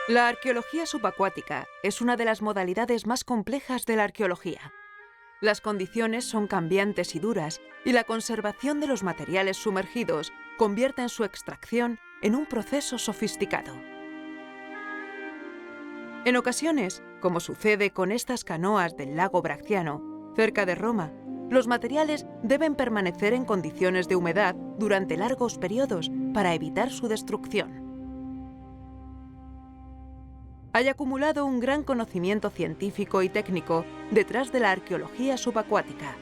La arqueología subacuática es una de las modalidades más complejas de la arqueología. Las condiciones son cambiantes y duras, y la conservación de los materiales sumergidos convierte en su extracción en un proceso sofisticado. En ocasiones, como sucede con estas canoas del lago Bracciano, cerca de Roma, los materiales deben permanecer en condiciones de humedad durante largos periodos para evitar su destrucción. Hay acumulado un gran conocimiento científico y técnico detrás de la arqueología subacuática.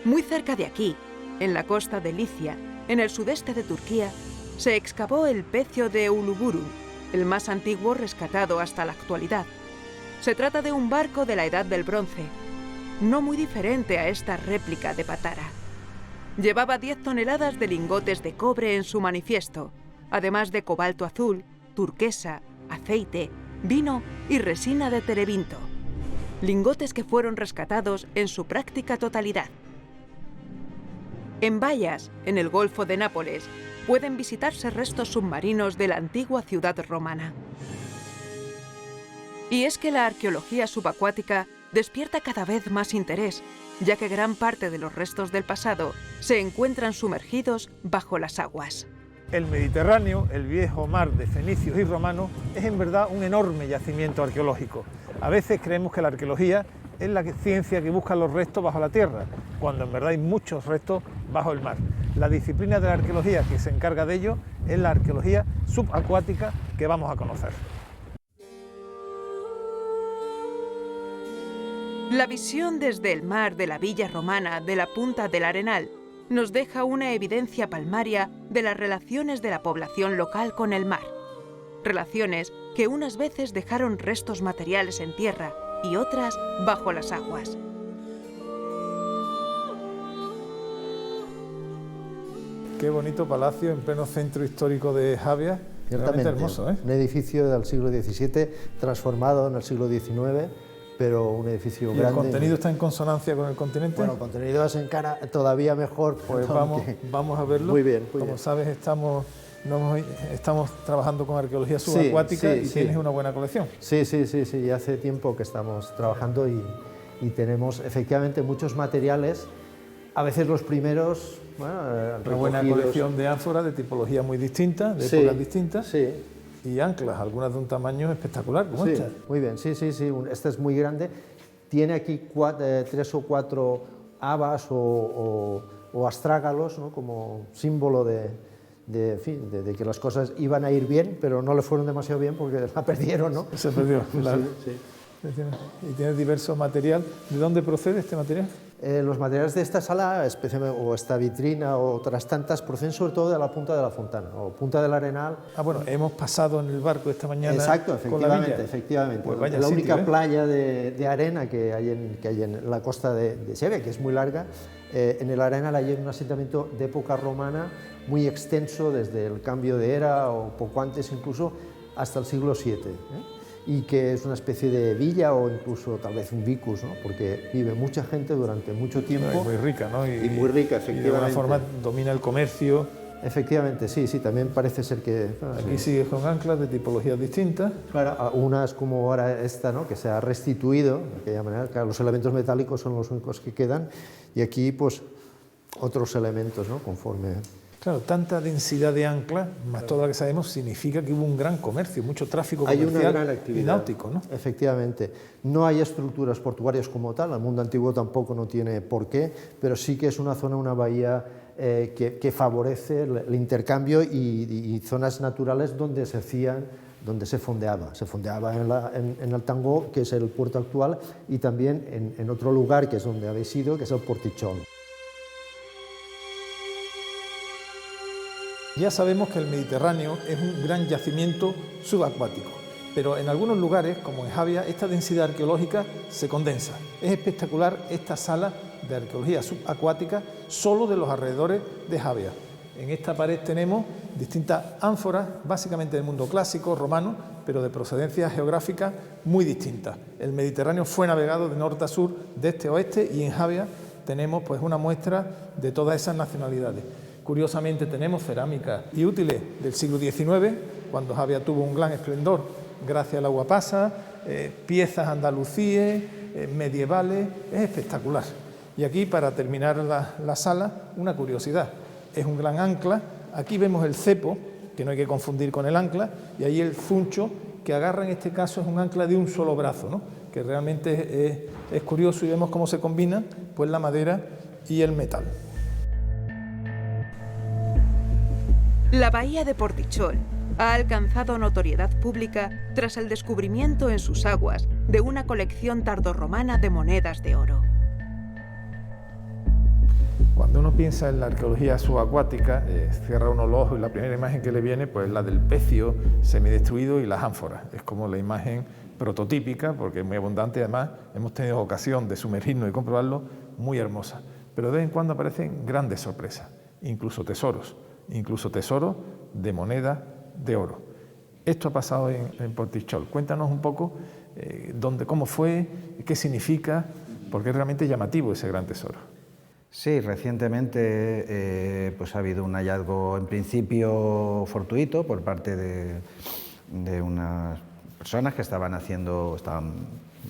Muy cerca de aquí, en la costa de Licia, en el sudeste de Turquía, se excavó el pecio de Uluguru, el más antiguo rescatado hasta la actualidad. Se trata de un barco de la Edad del Bronce, no muy diferente a esta réplica de Patara. Llevaba 10 toneladas de lingotes de cobre en su manifiesto, además de cobalto azul, turquesa, aceite, vino y resina de terebinto. Lingotes que fueron rescatados en su práctica totalidad. En Bayas, en el Golfo de Nápoles, pueden visitarse restos submarinos de la antigua ciudad romana. Y es que la arqueología subacuática despierta cada vez más interés, ya que gran parte de los restos del pasado se encuentran sumergidos bajo las aguas. El Mediterráneo, el viejo mar de fenicios y romanos, es en verdad un enorme yacimiento arqueológico. A veces creemos que la arqueología es la ciencia que busca los restos bajo la tierra, cuando en verdad hay muchos restos bajo el mar. La disciplina de la arqueología que se encarga de ello es la arqueología subacuática que vamos a conocer. La visión desde el mar de la villa romana de la Punta del Arenal nos deja una evidencia palmaria de las relaciones de la población local con el mar. Relaciones que unas veces dejaron restos materiales en tierra y otras bajo las aguas. Qué bonito palacio en pleno centro histórico de Javia. Ciertamente, hermoso, ¿eh? Un edificio del siglo XVII transformado en el siglo XIX, pero un edificio ¿Y grande. el contenido está en consonancia con el continente? Bueno, el contenido es todavía mejor. Pues vamos a verlo. Muy bien, muy Como bien. sabes, estamos trabajando con arqueología subacuática y tienes una buena colección. Sí, ya hace tiempo que estamos trabajando y tenemos efectivamente muchos materiales, a veces los primeros... Bueno, una buena colección de ánforas de tipología muy distinta, de épocas distintas. Sí. Y anclas, algunas de un tamaño espectacular, como esta. Muy bien, sí. Esta es muy grande. Tiene aquí 3 o 4 habas o astrágalos, ¿no? Como símbolo de que las cosas iban a ir bien, pero no le fueron demasiado bien porque la perdieron, ¿no? Se perdió, claro. Sí. Y tiene diverso material. ¿De dónde procede este material? Los materiales de esta sala, especialmente, o esta vitrina o otras tantas, proceden sobre todo de la Punta de la Fontana o Punta del Arenal. Ah, bueno, hemos pasado en el barco esta mañana. Exacto, con la villa. efectivamente. Pues vaya la única sitio, playa de arena que hay en la costa de Sevilla, que es muy larga. En el Arenal hay un asentamiento de época romana muy extenso, desde el cambio de era o poco antes incluso, hasta el siglo VII. Y que es una especie de villa o incluso tal vez un vicus, ¿no? Porque vive mucha gente durante mucho tiempo. Es muy rica, ¿no? Y muy rica, efectivamente. Y de alguna forma domina el comercio. Efectivamente, sí, también parece ser que... Aquí sigue con anclas de tipologías distintas. Claro, unas como ahora esta, ¿no? Que se ha restituido, de aquella manera, claro, los elementos metálicos son los únicos que quedan, y aquí pues otros elementos, ¿no? Conforme... Claro, tanta densidad de anclas, más todo lo que sabemos, significa que hubo un gran comercio, mucho tráfico comercial hay una gran actividad, y náutico, ¿no? Efectivamente. No hay estructuras portuarias como tal, el mundo antiguo tampoco no tiene por qué, pero sí que es una zona, una bahía que favorece el intercambio y zonas naturales donde se fondeaba. Se fondeaba en el Tango, que es el puerto actual, y también en otro lugar que es donde habéis ido, que es el Portichón. Ya sabemos que el Mediterráneo es un gran yacimiento subacuático, pero en algunos lugares, como en Javia, esta densidad arqueológica se condensa. Es espectacular esta sala de arqueología subacuática solo de los alrededores de Javia. En esta pared tenemos distintas ánforas, básicamente del mundo clásico, romano, pero de procedencia geográfica muy distintas. El Mediterráneo fue navegado de norte a sur, de este a oeste, y en Javia tenemos pues una muestra de todas esas nacionalidades. Curiosamente tenemos cerámica y útiles del siglo XIX, cuando Javia tuvo un gran esplendor gracias al agua pasa, piezas andalusíes, medievales, es espectacular. Y aquí, para terminar la sala, una curiosidad, es un gran ancla, aquí vemos el cepo, que no hay que confundir con el ancla, y ahí el zuncho, que agarra en este caso es un ancla de un solo brazo, ¿no? Que realmente es curioso, y vemos cómo se combinan pues la madera y el metal. La bahía de Portichol ha alcanzado notoriedad pública tras el descubrimiento en sus aguas de una colección tardorromana de monedas de oro. Cuando uno piensa en la arqueología subacuática, cierra uno los ojos y la primera imagen que le viene pues es la del pecio semidestruido y las ánforas. Es como la imagen prototípica, porque es muy abundante, además hemos tenido ocasión de sumergirnos y comprobarlo, muy hermosa. Pero de vez en cuando aparecen grandes sorpresas, incluso tesoros de moneda de oro. Esto ha pasado en Portichol. Cuéntanos un poco cómo fue, qué significa, porque es realmente llamativo ese gran tesoro. Sí, recientemente pues ha habido un hallazgo en principio fortuito por parte de unas personas que estaban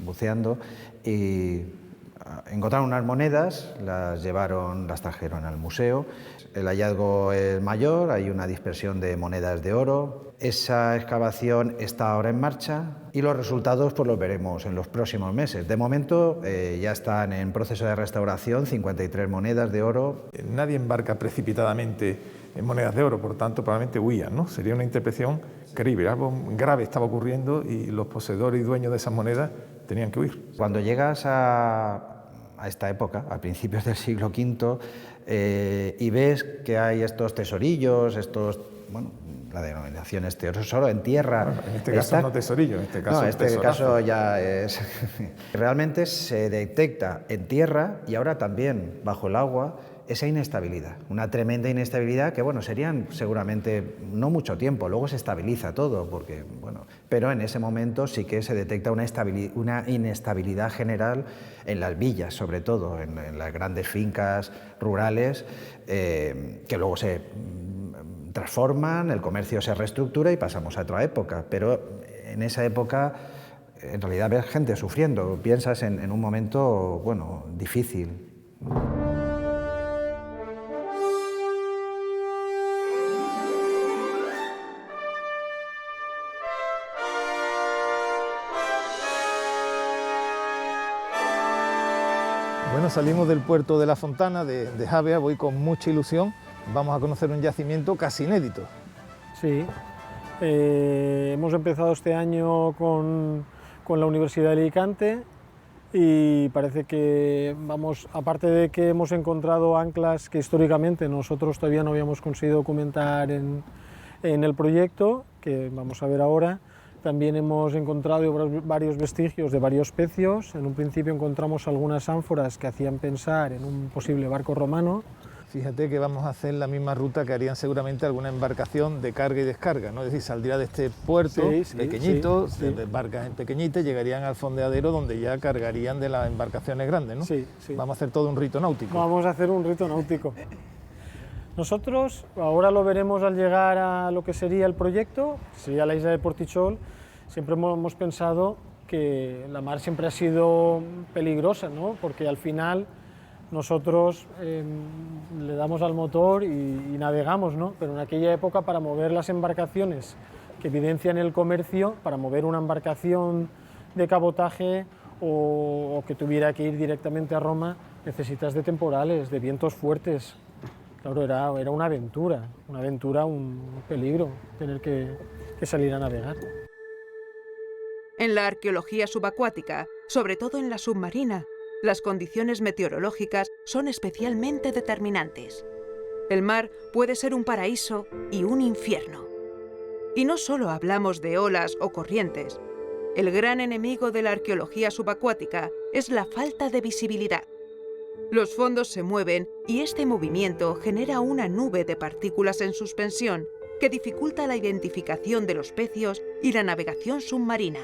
buceando y encontraron unas monedas, las trajeron al museo. El hallazgo es mayor, hay una dispersión de monedas de oro. Esa excavación está ahora en marcha y los resultados pues los veremos en los próximos meses. De momento ya están en proceso de restauración 53 monedas de oro. Nadie embarca precipitadamente en monedas de oro, por tanto probablemente huían, ¿no? Sería una interpretación creíble, algo grave estaba ocurriendo y los poseedores y dueños de esas monedas tenían que huir. Cuando llegas a esta época, a principios del siglo V, y ves que hay estos tesorillos, la denominación es tesoro en tierra. Bueno, en este caso no tesorillo, en este caso no, este caso ya es... Realmente se detecta en tierra y ahora también bajo el agua esa inestabilidad, una tremenda inestabilidad que, bueno, serían seguramente no mucho tiempo, luego se estabiliza todo, pero en ese momento sí que se detecta una inestabilidad general en las villas, sobre todo, en las grandes fincas rurales, que luego se transforman, el comercio se reestructura y pasamos a otra época, pero en esa época en realidad ves gente sufriendo, piensas en un momento, difícil. Bueno, salimos del puerto de La Fontana, de Javea, voy con mucha ilusión, vamos a conocer un yacimiento casi inédito. Sí, hemos empezado este año con la Universidad de Alicante y parece que aparte de que hemos encontrado anclas que históricamente nosotros todavía no habíamos conseguido documentar en el proyecto, que vamos a ver ahora, también hemos encontrado varios vestigios de varios pecios. En un principio encontramos algunas ánforas que hacían pensar en un posible barco romano. Fíjate que vamos a hacer la misma ruta que harían seguramente alguna embarcación de carga y descarga, ¿no? Es decir, saldría de este puerto pequeñito, de barcas pequeñitas, llegarían al fondeadero donde ya cargarían de las embarcaciones grandes, ¿no? Sí. Vamos a hacer todo un rito náutico. Vamos a hacer un rito náutico. Nosotros, ahora lo veremos al llegar a lo que sería el proyecto, sería la isla de Portichol. Siempre hemos pensado que la mar siempre ha sido peligrosa, ¿no? Porque al final nosotros le damos al motor y navegamos, ¿no? Pero en aquella época, para mover las embarcaciones que evidencian el comercio, para mover una embarcación de cabotaje o que tuviera que ir directamente a Roma, necesitas de temporales, de vientos fuertes. Claro, era una aventura, un peligro tener que salir a navegar. En la arqueología subacuática, sobre todo en la submarina, las condiciones meteorológicas son especialmente determinantes. El mar puede ser un paraíso y un infierno. Y no solo hablamos de olas o corrientes. El gran enemigo de la arqueología subacuática es la falta de visibilidad. Los fondos se mueven y este movimiento genera una nube de partículas en suspensión que dificulta la identificación de los pecios y la navegación submarina.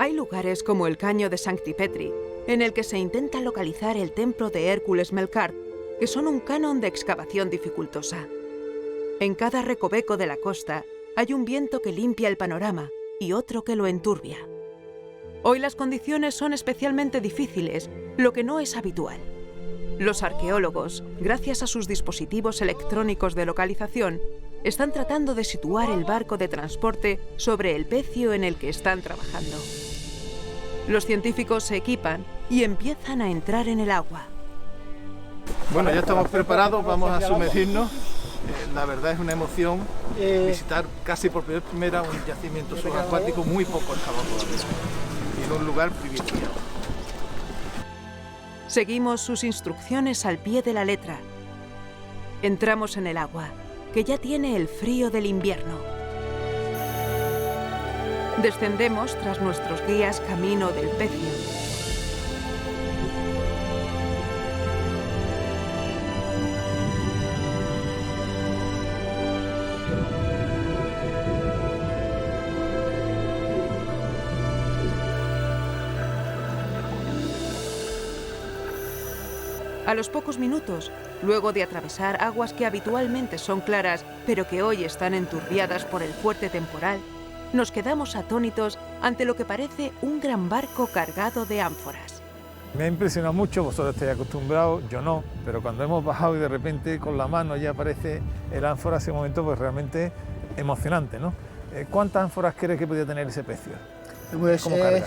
Hay lugares como el Caño de Sancti Petri, en el que se intenta localizar el templo de Hércules Melkart, que son un canon de excavación dificultosa. En cada recoveco de la costa hay un viento que limpia el panorama y otro que lo enturbia. Hoy las condiciones son especialmente difíciles, lo que no es habitual. Los arqueólogos, gracias a sus dispositivos electrónicos de localización, están tratando de situar el barco de transporte sobre el pecio en el que están trabajando. Los científicos se equipan y empiezan a entrar en el agua. Bueno, ya estamos preparados, vamos a sumergirnos. La verdad es una emoción visitar casi por primera un yacimiento subacuático muy poco excavado todavía, en un lugar privilegiado. Seguimos sus instrucciones al pie de la letra. Entramos en el agua, que ya tiene el frío del invierno. Descendemos tras nuestros guías camino del pecio. A los pocos minutos, luego de atravesar aguas que habitualmente son claras, pero que hoy están enturbiadas por el fuerte temporal, nos quedamos atónitos ante lo que parece un gran barco cargado de ánforas. Me ha impresionado mucho, vosotros estáis acostumbrados, yo no, pero cuando hemos bajado y de repente con la mano ya aparece el ánfora, ese momento pues realmente emocionante, ¿no? ¿Cuántas ánforas crees que podía tener ese pecio? Pues, ¿Cómo carga?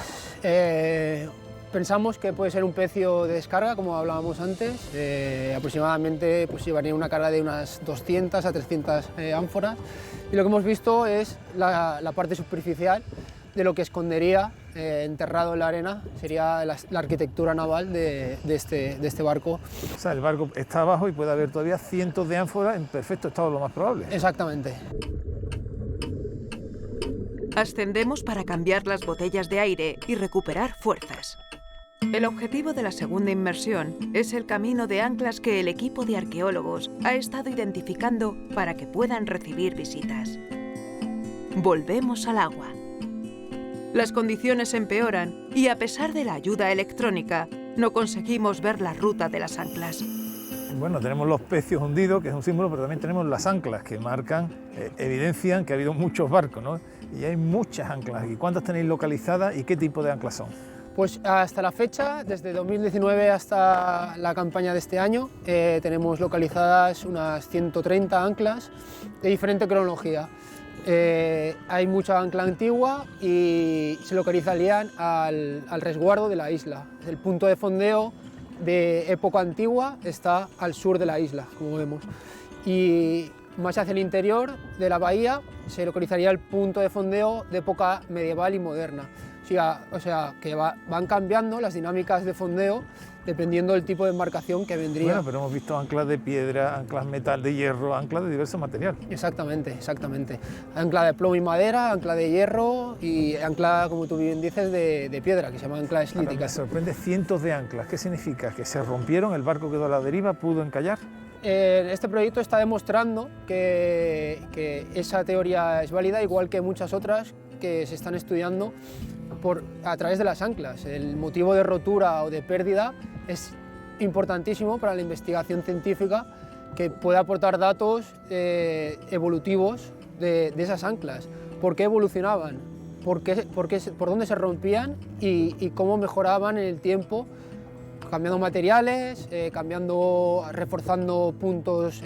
Pensamos que puede ser un pecio de descarga, como hablábamos antes, aproximadamente pues, llevaría una carga de unas 200 a 300 ánforas, y lo que hemos visto es la parte superficial de lo que escondería enterrado en la arena, sería la arquitectura naval de este barco. O sea, el barco está abajo y puede haber todavía cientos de ánforas en perfecto estado, lo más probable. Exactamente. Ascendemos para cambiar las botellas de aire y recuperar fuerzas. El objetivo de la segunda inmersión es el camino de anclas que el equipo de arqueólogos ha estado identificando para que puedan recibir visitas. Volvemos al agua. Las condiciones empeoran y, a pesar de la ayuda electrónica, no conseguimos ver la ruta de las anclas. Bueno, tenemos los pecios hundidos, que es un símbolo, pero también tenemos las anclas que marcan, evidencian que ha habido muchos barcos, ¿no? Y hay muchas anclas. ¿Y cuántas tenéis localizadas y qué tipo de anclas son? Pues hasta la fecha, desde 2019 hasta la campaña de este año, tenemos localizadas unas 130 anclas de diferente cronología. Hay mucha ancla antigua y se localizarían al resguardo de la isla. El punto de fondeo de época antigua está al sur de la isla, como vemos. Y más hacia el interior de la bahía se localizaría el punto de fondeo de época medieval y moderna. O sea, que van cambiando las dinámicas de fondeo dependiendo del tipo de embarcación que vendría. Bueno, pero hemos visto anclas de piedra, anclas metal, de hierro, anclas de diversos materiales. Exactamente, exactamente. Ancla de plomo y madera, ancla de hierro y ancla, como tú bien dices, de piedra, que se llama ancla eslítica. Me sorprende cientos de anclas. ¿Qué significa? ¿Que se rompieron, el barco quedó a la deriva, pudo encallar? Este proyecto está demostrando que esa teoría es válida, igual que muchas otras que se están estudiando a través de las anclas. El motivo de rotura o de pérdida es importantísimo para la investigación científica, que puede aportar datos evolutivos de esas anclas. ¿Por qué evolucionaban? ¿Por dónde se rompían? Y cómo mejoraban en el tiempo, cambiando materiales, reforzando puntos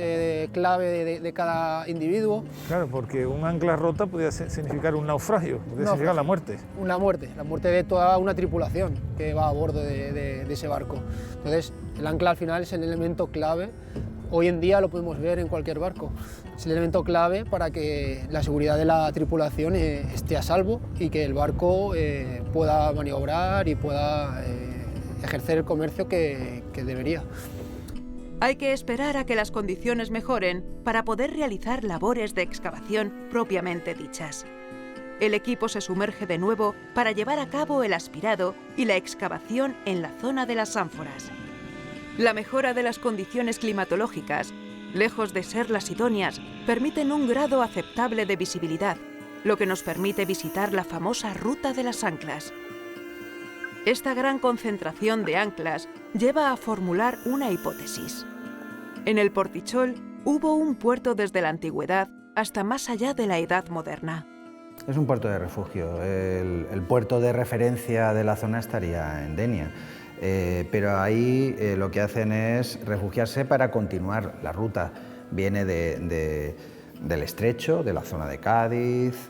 clave de cada individuo. Claro, porque un ancla rota podría significar un naufragio, podría significar la muerte. La muerte de toda una tripulación que va a bordo de ese barco. Entonces, el ancla al final es el elemento clave. Hoy en día lo podemos ver en cualquier barco. Es el elemento clave para que la seguridad de la tripulación esté a salvo y que el barco pueda maniobrar y pueda ejercer el comercio que debería. Hay que esperar a que las condiciones mejoren para poder realizar labores de excavación propiamente dichas. El equipo se sumerge de nuevo para llevar a cabo el aspirado y la excavación en la zona de las ánforas. La mejora de las condiciones climatológicas, lejos de ser las idóneas, permiten un grado aceptable de visibilidad, lo que nos permite visitar la famosa ruta de las anclas. Esta gran concentración de anclas lleva a formular una hipótesis. En el Portichol hubo un puerto desde la antigüedad hasta más allá de la edad moderna. Es un puerto de refugio. El puerto de referencia de la zona estaría en Denia, pero ahí lo que hacen es refugiarse para continuar la ruta. Viene del estrecho, de la zona de Cádiz,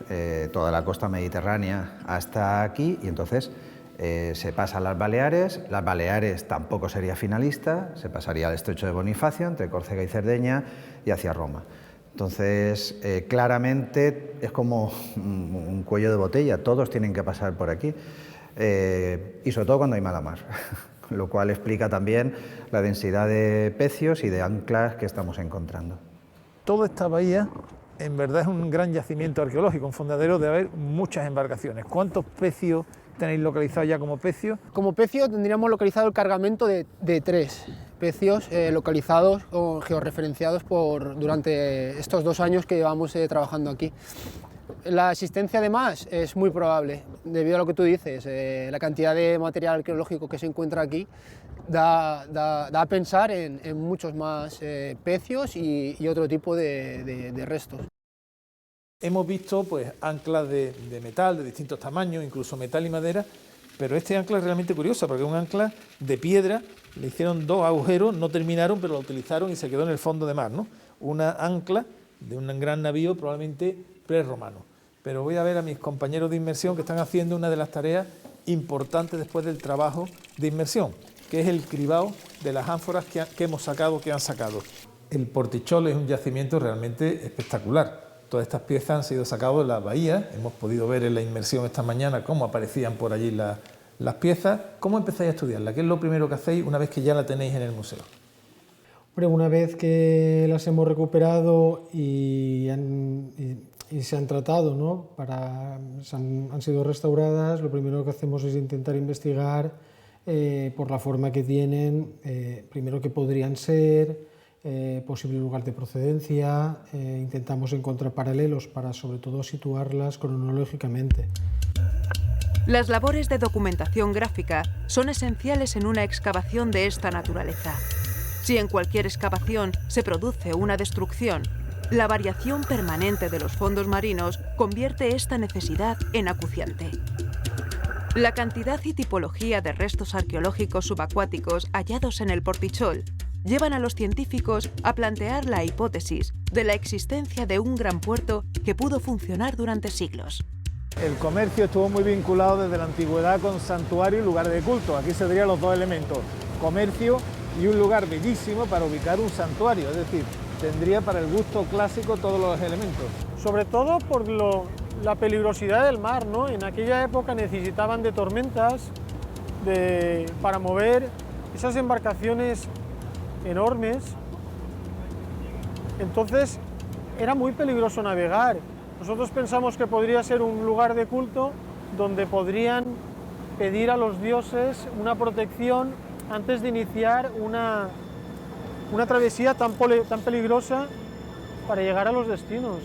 toda la costa mediterránea hasta aquí, y entonces se pasa a las Baleares. Las Baleares tampoco sería finalista, se pasaría al estrecho de Bonifacio, entre Córcega y Cerdeña, y hacia Roma. Entonces, claramente es como un cuello de botella, todos tienen que pasar por aquí, y sobre todo cuando hay mala mar, lo cual explica también la densidad de pecios y de anclas que estamos encontrando. Toda esta bahía en verdad es un gran yacimiento arqueológico, un fondadero de haber muchas embarcaciones. ¿Cuántos pecios tenéis localizados ya como pecios? Como pecio tendríamos localizado el cargamento de 3 pecios localizados o georreferenciados durante estos 2 años que llevamos trabajando aquí. La existencia de más es muy probable, debido a lo que tú dices, la cantidad de material arqueológico que se encuentra aquí da a pensar en muchos más pecios y otro tipo de restos. Hemos visto pues anclas de metal de distintos tamaños, incluso metal y madera, pero este ancla es realmente curiosa porque es un ancla de piedra, le hicieron 2 agujeros, no terminaron, pero lo utilizaron y se quedó en el fondo de mar, ¿no? Una ancla de un gran navío probablemente prerromano. Pero voy a ver a mis compañeros de inmersión que están haciendo una de las tareas importantes después del trabajo de inmersión, que es el cribado de las ánforas que hemos sacado, que han sacado. El Portichol es un yacimiento realmente espectacular. Todas estas piezas han sido sacadas de la bahía, hemos podido ver en la inmersión esta mañana cómo aparecían por allí las piezas. ¿Cómo empezáis a estudiarla? ¿Qué es lo primero que hacéis una vez que ya la tenéis en el museo? Hombre, una vez que las hemos recuperado y se han tratado, ¿no? Han sido restauradas, lo primero que hacemos es intentar investigar por la forma que tienen, primero qué podrían ser, posible lugar de procedencia, intentamos encontrar paralelos para sobre todo situarlas cronológicamente. Las labores de documentación gráfica son esenciales en una excavación de esta naturaleza. Si en cualquier excavación se produce una destrucción, la variación permanente de los fondos marinos convierte esta necesidad en acuciante. La cantidad y tipología de restos arqueológicos subacuáticos hallados en el Portichol llevan a los científicos a plantear la hipótesis de la existencia de un gran puerto que pudo funcionar durante siglos. El comercio estuvo muy vinculado desde la antigüedad con santuario y lugar de culto. Aquí se dirían los 2 elementos, comercio y un lugar bellísimo para ubicar un santuario, es decir, tendría para el gusto clásico todos los elementos. Sobre todo por la peligrosidad del mar, ¿no? En aquella época necesitaban de tormentas para mover esas embarcaciones enormes, entonces era muy peligroso navegar. Nosotros pensamos que podría ser un lugar de culto donde podrían pedir a los dioses una protección antes de iniciar una travesía tan peligrosa para llegar a los destinos.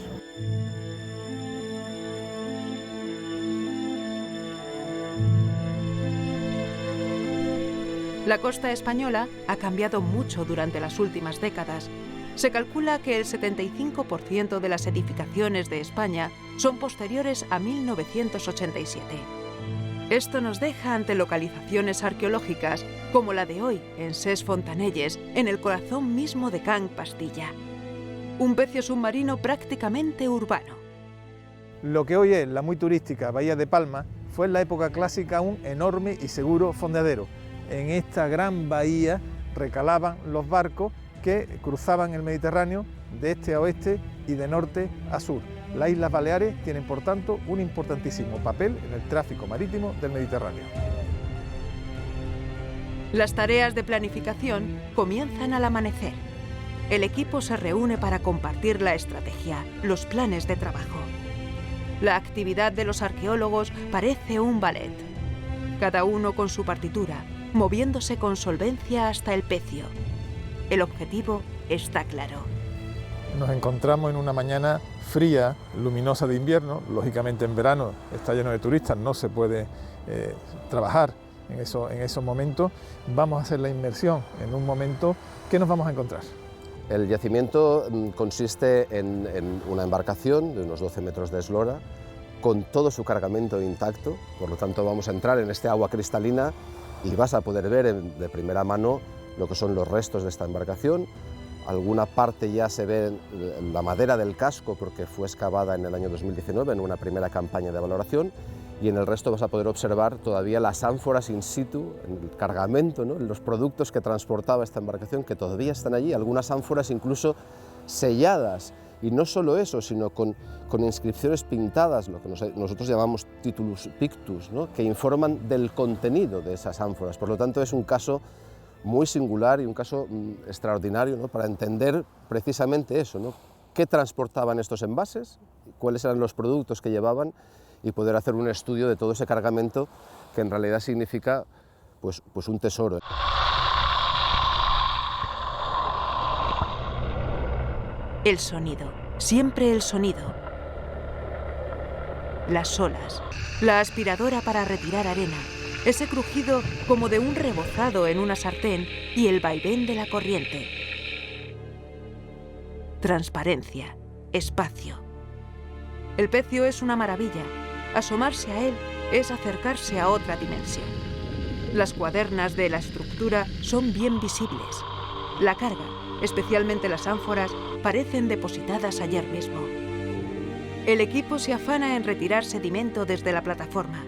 La costa española ha cambiado mucho durante las últimas décadas. Se calcula que el 75% de las edificaciones de España son posteriores a 1987. Esto nos deja ante localizaciones arqueológicas como la de hoy en Ses Fontanelles, en el corazón mismo de Can Pastilla. Un pecio submarino prácticamente urbano. Lo que hoy es la muy turística Bahía de Palma fue en la época clásica un enorme y seguro fondeadero. En esta gran bahía recalaban los barcos que cruzaban el Mediterráneo de este a oeste y de norte a sur. Las Islas Baleares tienen, por tanto, un importantísimo papel en el tráfico marítimo del Mediterráneo. Las tareas de planificación comienzan al amanecer. El equipo se reúne para compartir la estrategia, los planes de trabajo. La actividad de los arqueólogos parece un ballet. Cada uno con su partitura, moviéndose con solvencia hasta el pecio. El objetivo está claro. Nos encontramos en una mañana fría, luminosa de invierno. Lógicamente en verano está lleno de turistas, no se puede trabajar en esos momentos. Vamos a hacer la inmersión en un momento. ¿Qué nos vamos a encontrar? El yacimiento consiste en una embarcación de unos 12 metros de eslora, con todo su cargamento intacto, por lo tanto vamos a entrar en este agua cristalina y vas a poder ver de primera mano lo que son los restos de esta embarcación. Alguna parte ya se ve la madera del casco porque fue excavada en el año 2019 en una primera campaña de valoración, y en el resto vas a poder observar todavía las ánforas in situ, el cargamento, ¿no?, los productos que transportaba esta embarcación, que todavía están allí, algunas ánforas incluso selladas. Y no solo eso, sino con inscripciones pintadas, lo que nosotros llamamos titulus pictus, ¿no?, que informan del contenido de esas ánforas. Por lo tanto, es un caso muy singular y un caso extraordinario, ¿no?, para entender precisamente eso, ¿no?, qué transportaban estos envases, cuáles eran los productos que llevaban, y poder hacer un estudio de todo ese cargamento, que en realidad significa pues un tesoro. El sonido, siempre el sonido. Las olas, la aspiradora para retirar arena, ese crujido como de un rebozado en una sartén y el vaivén de la corriente. Transparencia, espacio. El pecio es una maravilla. Asomarse a él es acercarse a otra dimensión. Las cuadernas de la estructura son bien visibles. La carga, especialmente las ánforas, parecen depositadas ayer mismo. El equipo se afana en retirar sedimento desde la plataforma.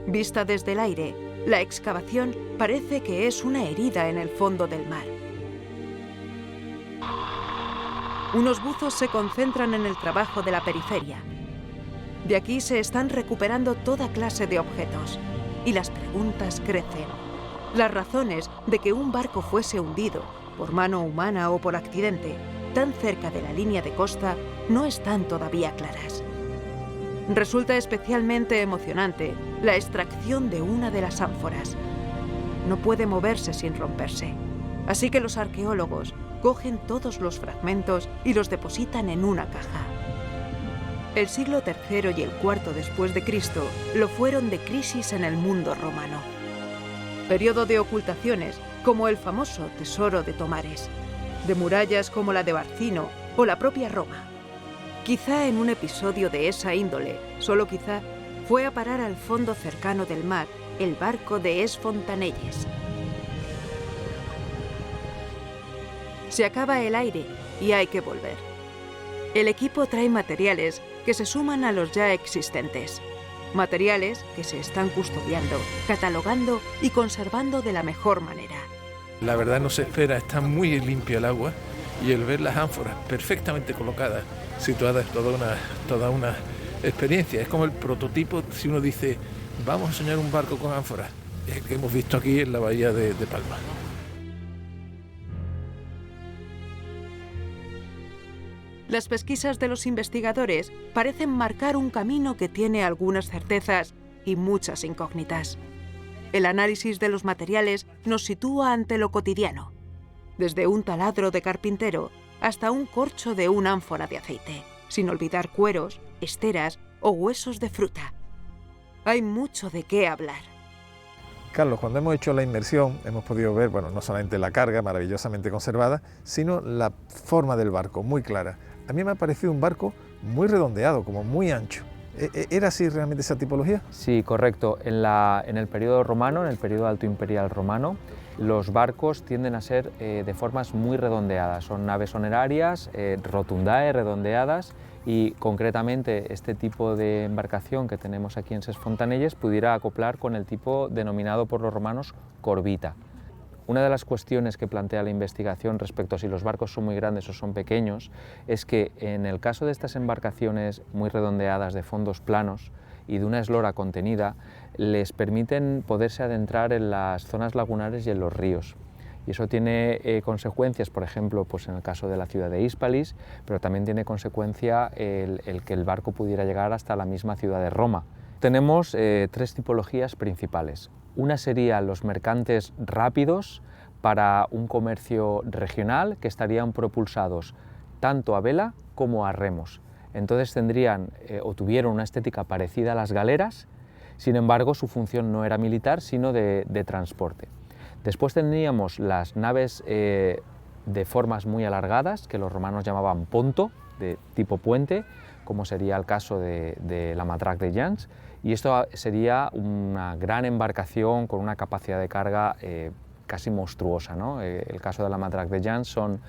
Vista desde el aire, la excavación parece que es una herida en el fondo del mar. Unos buzos se concentran en el trabajo de la periferia. De aquí se están recuperando toda clase de objetos, y las preguntas crecen. Las razones de que un barco fuese hundido, por mano humana o por accidente, tan cerca de la línea de costa, no están todavía claras. Resulta especialmente emocionante la extracción de una de las ánforas. No puede moverse sin romperse, así que los arqueólogos cogen todos los fragmentos y los depositan en una caja. El siglo III y el IV después de Cristo lo fueron de crisis en el mundo romano. Periodo de ocultaciones, como el famoso Tesoro de Tomares, de murallas como la de Barcino o la propia Roma. Quizá en un episodio de esa índole, solo quizá, fue a parar al fondo cercano del mar el barco de Es Fontanelles. Se acaba el aire y hay que volver. El equipo trae materiales que se suman a los ya existentes. Materiales que se están custodiando, catalogando y conservando de la mejor manera. La verdad no se espera, está muy limpio el agua, y el ver las ánforas perfectamente colocadas, situadas, toda una experiencia. Es como el prototipo, si uno dice, vamos a soñar un barco con ánforas, que hemos visto aquí en la bahía de Palma. Las pesquisas de los investigadores parecen marcar un camino que tiene algunas certezas y muchas incógnitas. El análisis de los materiales nos sitúa ante lo cotidiano, desde un taladro de carpintero hasta un corcho de una ánfora de aceite, sin olvidar cueros, esteras o huesos de fruta. Hay mucho de qué hablar. Carlos, cuando hemos hecho la inmersión hemos podido ver, bueno, no solamente la carga maravillosamente conservada, sino la forma del barco, muy clara. A mí me ha parecido un barco muy redondeado, como muy ancho. ¿Era así realmente esa tipología? Sí, correcto. En el periodo romano, en el periodo alto imperial romano, los barcos tienden a ser de formas muy redondeadas. Son naves honerarias, rotundae, redondeadas, y concretamente este tipo de embarcación que tenemos aquí en Ses Fontanelles pudiera acoplar con el tipo denominado por los romanos corbita. Una de las cuestiones que plantea la investigación respecto a si los barcos son muy grandes o son pequeños es que en el caso de estas embarcaciones muy redondeadas de fondos planos y de una eslora contenida, les permiten poderse adentrar en las zonas lagunares y en los ríos. Y eso tiene consecuencias, por ejemplo, pues en el caso de la ciudad de Hispalis, pero también tiene consecuencia el que el barco pudiera llegar hasta la misma ciudad de Roma. Tenemos tres tipologías principales. Una sería los mercantes rápidos para un comercio regional que estarían propulsados tanto a vela como a remos. Entonces tendrían o tuvieron una estética parecida a las galeras, sin embargo su función no era militar sino de transporte. Después tendríamos las naves de formas muy alargadas, que los romanos llamaban ponto, de tipo puente, como sería el caso de la Matraque de Jans, y esto sería una gran embarcación con una capacidad de carga casi monstruosa, ¿no? El caso de la Matraque de Jans son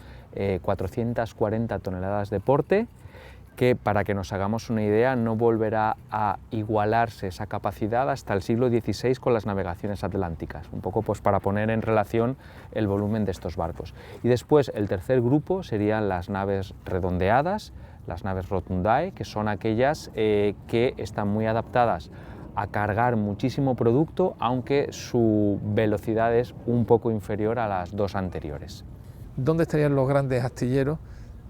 440 toneladas de porte, que para que nos hagamos una idea no volverá a igualarse esa capacidad hasta el siglo XVI con las navegaciones atlánticas, un poco pues para poner en relación el volumen de estos barcos. Y después el tercer grupo serían las naves redondeadas, las naves rotundae, que son aquellas que están muy adaptadas a cargar muchísimo producto, aunque su velocidad es un poco inferior a las dos anteriores. ¿Dónde estarían los grandes astilleros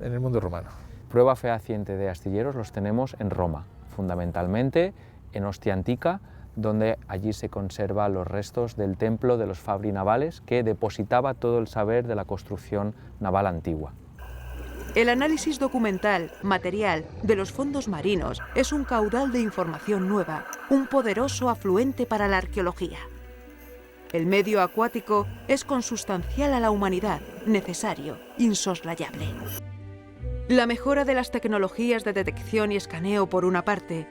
en el mundo romano? Prueba fehaciente de astilleros los tenemos en Roma, fundamentalmente en Ostia Antica, donde allí se conservan los restos del templo de los Fabri Navales, que depositaba todo el saber de la construcción naval antigua. El análisis documental, material, de los fondos marinos es un caudal de información nueva, un poderoso afluente para la arqueología. El medio acuático es consustancial a la humanidad, necesario, insoslayable. La mejora de las tecnologías de detección y escaneo por una parte,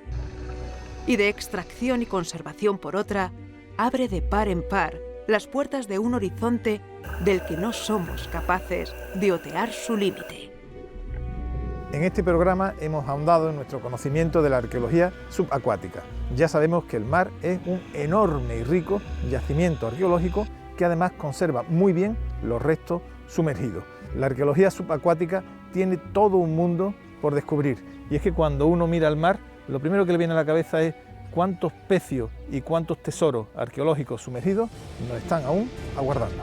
y de extracción y conservación por otra, abre de par en par las puertas de un horizonte del que no somos capaces de otear su límite. En este programa hemos ahondado en nuestro conocimiento de la arqueología subacuática. Ya sabemos que el mar es un enorme y rico yacimiento arqueológico que además conserva muy bien los restos sumergidos. La arqueología subacuática tiene todo un mundo por descubrir, y es que cuando uno mira al mar, lo primero que le viene a la cabeza es cuántos pecios y cuántos tesoros arqueológicos sumergidos nos están aún aguardando.